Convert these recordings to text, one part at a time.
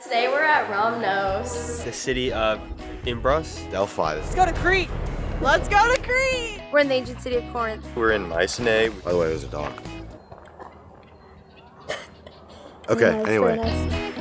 Today we're at Romnos. The city of Imbros. Delphi. Let's go to Crete. Let's go to Crete. We're in the ancient city of Corinth. We're in Mycenae. By the way, it was a dog. Okay, Nice, anyway. very nice.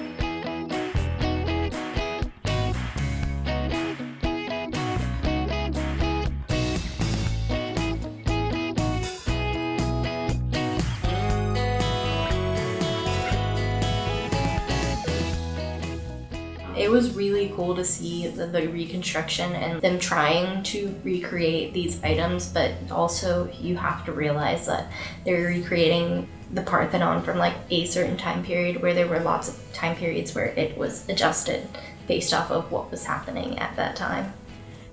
It was really cool to see the reconstruction and them trying to recreate these items, but also you have to realize that they're recreating the Parthenon from like a certain time period where there were lots of time periods where it was adjusted based off of what was happening at that time.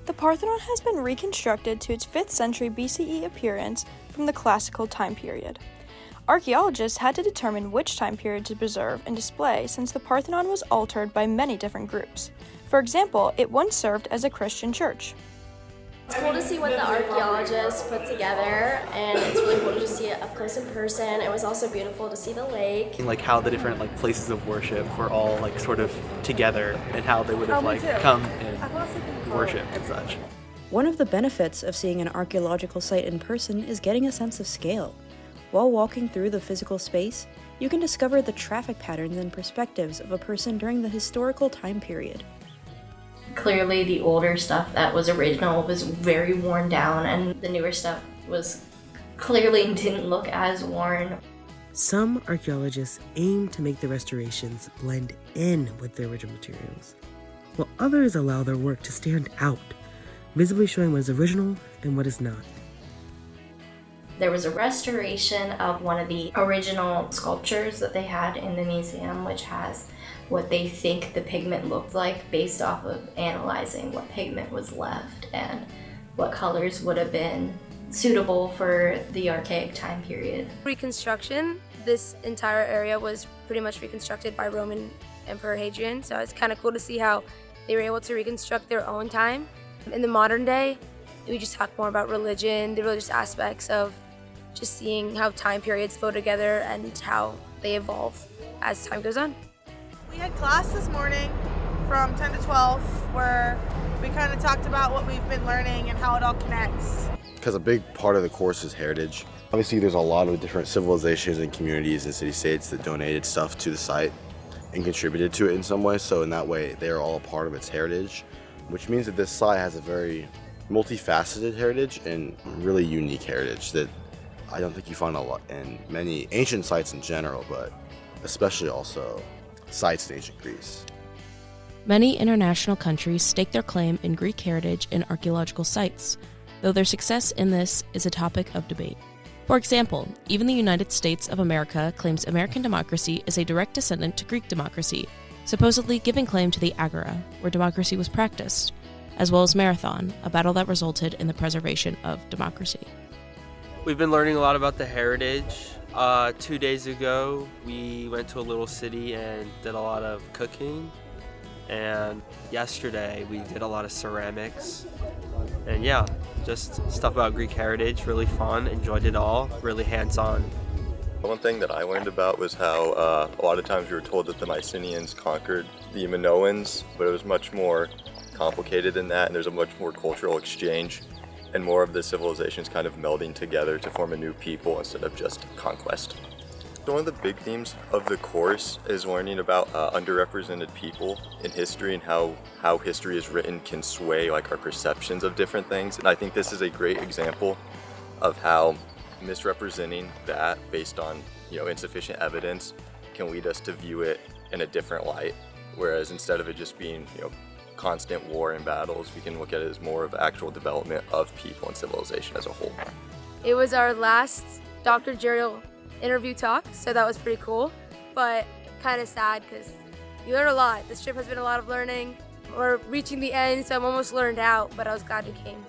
The Parthenon has been reconstructed to its 5th century BCE appearance from the classical time period. Archaeologists had to determine which time period to preserve and display since the Parthenon was altered by many different groups. For example, it once served as a Christian church. It's cool to see what the archaeologists put together, and it's really cool to just see it up close in person. It was also beautiful to see the lake. Like how the different places of worship were all sort of together and how they would have come and worship and such. One of the benefits of seeing an archaeological site in person is getting a sense of scale. While walking through the physical space, you can discover the traffic patterns and perspectives of a person during the historical time period. Clearly the older stuff that was original was very worn down, and the newer stuff was clearly didn't look as worn. Some archaeologists aim to make the restorations blend in with the original materials, while others allow their work to stand out, visibly showing what is original and what is not. There was a restoration of one of the original sculptures that they had in the museum, which has what they think the pigment looked like based off of analyzing what pigment was left and what colors would have been suitable for the archaic time period. Reconstruction, this entire area was pretty much reconstructed by Roman Emperor Hadrian, so it's kind of cool to see how they were able to reconstruct their own time. In the modern day, we just talk more about religion, the religious aspects of just seeing how time periods flow together and how they evolve as time goes on. We had class this morning from 10 to 12 where we kind of talked about what we've been learning and how it all connects. Because a big part of the course is heritage. Obviously, there's a lot of different civilizations and communities and city-states that donated stuff to the site and contributed to it in some way. So in that way, they're all a part of its heritage, which means that this site has a very multifaceted heritage and really unique heritage that I don't think you find a lot in many ancient sites in general, but especially also sites in ancient Greece. Many international countries stake their claim in Greek heritage in archaeological sites, though their success in this is a topic of debate. For example, even the United States of America claims American democracy is a direct descendant to Greek democracy, supposedly giving claim to the Agora, where democracy was practiced, as well as Marathon, a battle that resulted in the preservation of democracy. We've been learning a lot about the heritage. 2 days ago, we went to a little city and did a lot of cooking. And yesterday, we did a lot of ceramics. And yeah, just stuff about Greek heritage, really fun, enjoyed it all, really hands-on. One thing that I learned about was how a lot of times we were told that the Mycenaeans conquered the Minoans, but it was much more complicated than that, and there's a much more cultural exchange and more of the civilizations kind of melding together to form a new people instead of just conquest. So one of the big themes of the course is learning about underrepresented people in history and how history is written can sway our perceptions of different things. And I think this is a great example of how misrepresenting that based on insufficient evidence can lead us to view it in a different light. Whereas instead of it just being constant war and battles, we can look at it as more of actual development of people and civilization as a whole. It was our last doctoral interview talk, so that was pretty cool, but kind of sad because you learn a lot. This trip has been a lot of learning. We're reaching the end, so I'm almost learned out, but I was glad we came.